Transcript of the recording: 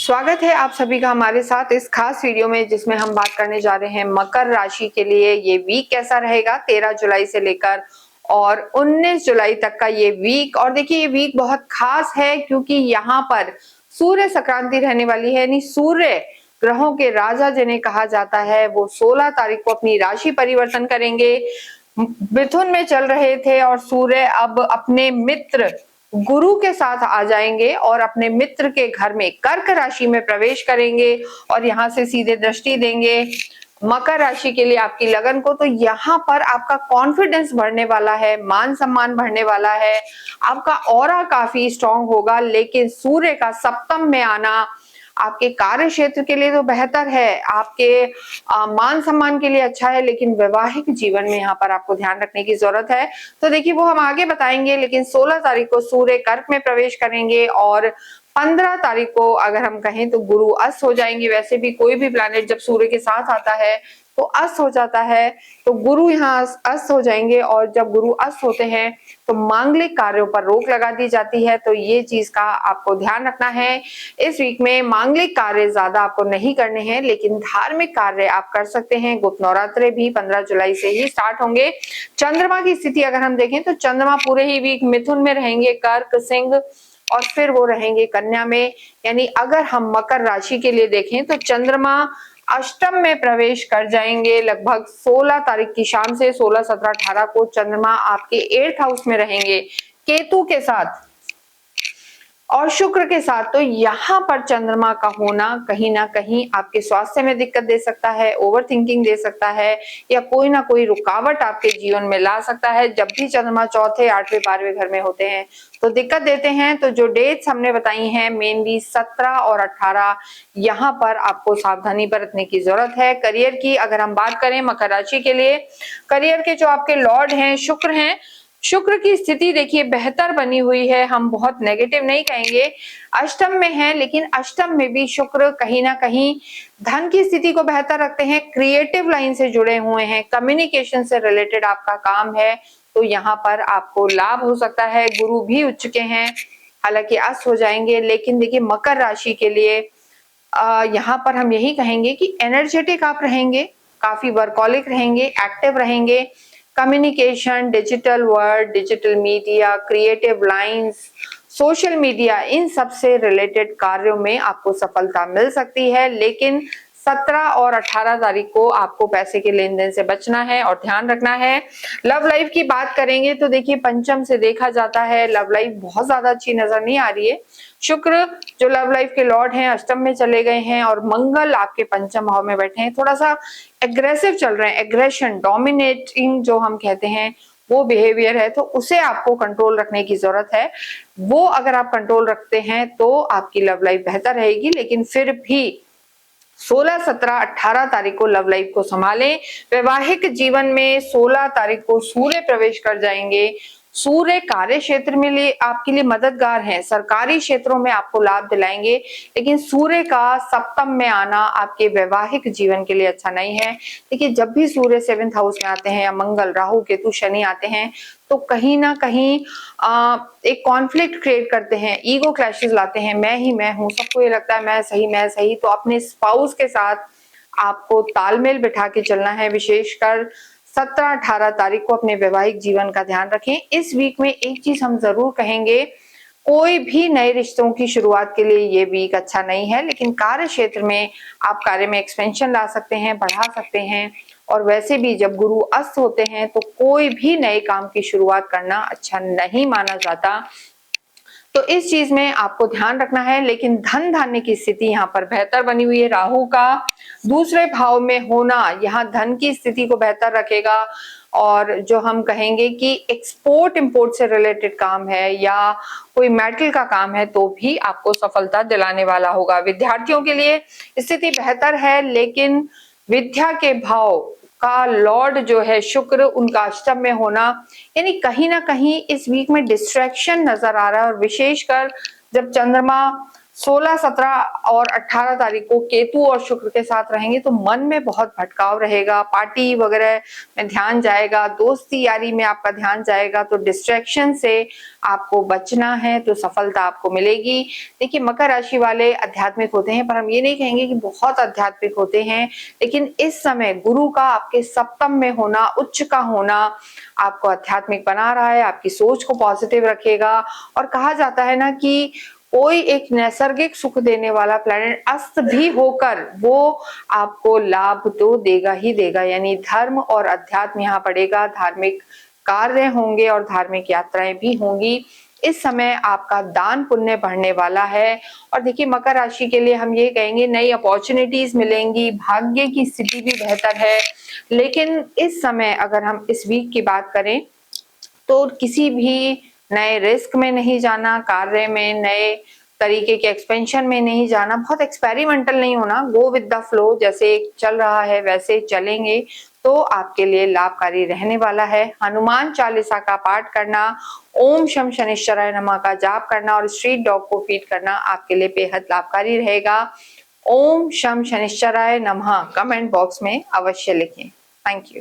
स्वागत है आप सभी का हमारे साथ इस खास वीडियो में, जिसमें हम बात करने जा रहे हैं मकर राशि के लिए ये वीक कैसा रहेगा 13 जुलाई से लेकर और 19 जुलाई तक का ये वीक। और देखिए ये वीक बहुत खास है क्योंकि यहाँ पर सूर्य संक्रांति रहने वाली है, यानी सूर्य ग्रहों के राजा जिन्हें कहा जाता है वो 16 तारीख को अपनी राशि परिवर्तन करेंगे। मिथुन में चल रहे थे और सूर्य अब अपने मित्र गुरु के साथ आ जाएंगे और अपने मित्र के घर में कर्क राशि में प्रवेश करेंगे और यहाँ से सीधे दृष्टि देंगे मकर राशि के लिए आपकी लगन को। तो यहाँ पर आपका कॉन्फिडेंस बढ़ने वाला है, मान सम्मान बढ़ने वाला है, आपका ऑरा काफी स्ट्रांग होगा। लेकिन सूर्य का सप्तम में आना आपके कार्य क्षेत्र के लिए तो बेहतर है, आपके मान सम्मान के लिए अच्छा है, लेकिन वैवाहिक जीवन में यहाँ पर आपको ध्यान रखने की जरूरत है। तो देखिए वो हम आगे बताएंगे, लेकिन 16 तारीख को सूर्य कर्क में प्रवेश करेंगे और 15 तारीख को अगर हम कहें तो गुरु अस्त हो जाएंगे। वैसे भी कोई भी प्लैनेट जब सूर्य के साथ आता है तो अस्त हो जाता है, तो गुरु यहाँ अस्त हो जाएंगे और जब गुरु अस्त होते हैं तो मांगलिक कार्यों पर रोक लगा दी जाती है। तो ये चीज का आपको ध्यान रखना है। इस वीक में मांगलिक कार्य ज्यादा आपको नहीं करने हैं, लेकिन धार्मिक कार्य आप कर सकते हैं। गुप्त नवरात्रे भी 15 जुलाई से ही स्टार्ट होंगे। चंद्रमा की स्थिति अगर हम देखें तो चंद्रमा पूरे ही वीक मिथुन में रहेंगे, कर्क, सिंह और फिर वो रहेंगे कन्या में। यानी अगर हम मकर राशि के लिए देखें तो चंद्रमा अष्टम में प्रवेश कर जाएंगे लगभग 16 तारीख की शाम से। 16, 17, 18 को चंद्रमा आपके 8th हाउस में रहेंगे केतु के साथ और शुक्र के साथ। तो यहाँ पर चंद्रमा का होना कहीं ना कहीं आपके स्वास्थ्य में दिक्कत दे सकता है, ओवर थिंकिंग दे सकता है, या कोई ना कोई रुकावट आपके जीवन में ला सकता है। जब भी चंद्रमा चौथे, 8वें, 12वें घर में होते हैं तो दिक्कत देते हैं। तो जो डेट्स हमने बताई हैं मेनली 17 और 18, यहाँ पर आपको सावधानी बरतने की जरूरत है। करियर की अगर हम बात करें मकर राशि के लिए, करियर के जो आपके लॉर्ड हैं शुक्र हैं, शुक्र की स्थिति देखिए बेहतर बनी हुई है, हम बहुत नेगेटिव नहीं कहेंगे। अष्टम में है, लेकिन अष्टम में भी शुक्र कहीं ना कहीं धन की स्थिति को बेहतर रखते हैं। क्रिएटिव लाइन से जुड़े हुए हैं, कम्युनिकेशन से रिलेटेड आपका काम है, तो यहाँ पर आपको लाभ हो सकता है। गुरु भी उच्च के हैं, हालांकि अस्त हो जाएंगे। लेकिन देखिए मकर राशि के लिए यहाँ पर हम यही कहेंगे कि एनर्जेटिक आप रहेंगे, काफी वर्कॉलिक रहेंगे, एक्टिव रहेंगे। Communication, digital word, digital media, creative lines, social media, इन सब से रिलेटेड कार्यों में आपको सफलता मिल सकती है। लेकिन 17 और 18 तारीख को आपको पैसे के लेन देन से बचना है और ध्यान रखना है। लव लाइफ की बात करेंगे तो देखिए पंचम से देखा जाता है लव लाइफ बहुत ज्यादा अच्छी नजर नहीं आ रही है। शुक्र जो लव लाइफ के लॉर्ड हैं अष्टम में चले गए हैं और मंगल आपके पंचम भाव में बैठे हैं। थोड़ा सा एग्रेसिव चल रहे हैं, एग्रेशन, डोमिनेटिंग जो हम कहते हैं वो बिहेवियर है, तो उसे आपको कंट्रोल रखने की जरूरत है। वो अगर आप कंट्रोल रखते हैं तो आपकी लव लाइफ बेहतर रहेगी। लेकिन फिर भी 16, 17, 18 तारीख को लव लाइफ को संभालें। वैवाहिक जीवन में 16 तारीख को सूर्य प्रवेश कर जाएंगे। सूर्य कार्य क्षेत्र में लिए आपके लिए मददगार हैं, सरकारी क्षेत्रों में आपको लाभ दिलाएंगे। लेकिन सूर्य का सप्तम में आना आपके वैवाहिक जीवन के लिए अच्छा नहीं है। देखिए जब भी सूर्य 7th हाउस में आते हैं या मंगल, राहु, केतु, शनि आते हैं तो कहीं ना कहीं एक कॉन्फ्लिक्ट क्रिएट करते हैं, ईगो क्लैशेस लाते हैं। मैं हूँ, सबको ये लगता है मैं सही। तो अपने स्पाउस के साथ आपको तालमेल बिठा के चलना है। विशेषकर 17, 18 तारीख को अपने वैवाहिक जीवन का ध्यान रखें। इस वीक में एक चीज हम जरूर कहेंगे, कोई भी नए रिश्तों की शुरुआत के लिए ये वीक अच्छा नहीं है। लेकिन कार्य क्षेत्र में आप कार्य में एक्सपेंशन ला सकते हैं, बढ़ा सकते हैं। और वैसे भी जब गुरु अस्त होते हैं तो कोई भी नए काम की शुरुआत करना अच्छा नहीं माना जाता, तो इस चीज में आपको ध्यान रखना है। लेकिन धन धान्य की स्थिति यहाँ पर बेहतर बनी हुई है। राहु का दूसरे भाव में होना यहाँ धन की स्थिति को बेहतर रखेगा। और जो हम कहेंगे कि एक्सपोर्ट इंपोर्ट से रिलेटेड काम है या कोई मेटल का काम है तो भी आपको सफलता दिलाने वाला होगा। विद्यार्थियों के लिए स्थिति बेहतर है, लेकिन विद्या के भाव का लॉर्ड जो है शुक्र, उनका अष्टम में होना, यानी कहीं ना कहीं इस वीक में डिस्ट्रैक्शन नजर आ रहा है। और विशेषकर जब चंद्रमा 16, 17 और 18 तारीख को केतु और शुक्र के साथ रहेंगे तो मन में बहुत भटकाव रहेगा, पार्टी वगैरह में ध्यान जाएगा, दोस्ती यारी में आपका ध्यान जाएगा, तो डिस्ट्रैक्शन से आपको बचना है तो सफलता आपको मिलेगी। देखिए मकर राशि वाले आध्यात्मिक होते हैं, पर हम ये नहीं कहेंगे कि बहुत आध्यात्मिक होते हैं, लेकिन इस समय गुरु का आपके सप्तम में होना, उच्च का होना आपको आध्यात्मिक बना रहा है, आपकी सोच को पॉजिटिव रखेगा। और कहा जाता है ना कि कोई एक नैसर्गिक सुख देने वाला प्लैनेट अस्त भी होकर वो आपको लाभ तो देगा ही देगा, यानी धर्म और अध्यात्म यहाँ पड़ेगा, धार्मिक कार्य होंगे और धार्मिक यात्राएं भी होंगी। इस समय आपका दान पुण्य बढ़ने वाला है। और देखिए मकर राशि के लिए हम ये कहेंगे नई अपॉर्चुनिटीज मिलेंगी, भाग्य की स्थिति भी बेहतर है। लेकिन इस समय अगर हम इस वीक की बात करें तो किसी भी नए रिस्क में नहीं जाना, कार्य में नए तरीके के एक्सपेंशन में नहीं जाना, बहुत एक्सपेरिमेंटल नहीं होना, गो विद द फ्लो, जैसे चल रहा है वैसे चलेंगे तो आपके लिए लाभकारी रहने वाला है। हनुमान चालीसा का पाठ करना, ओम शम शनिश्चराय नमः का जाप करना और स्ट्रीट डॉग को फीड करना आपके लिए बेहद लाभकारी रहेगा। ओम शम शनिश्चराय नमः कमेंट बॉक्स में अवश्य लिखें। Thank you.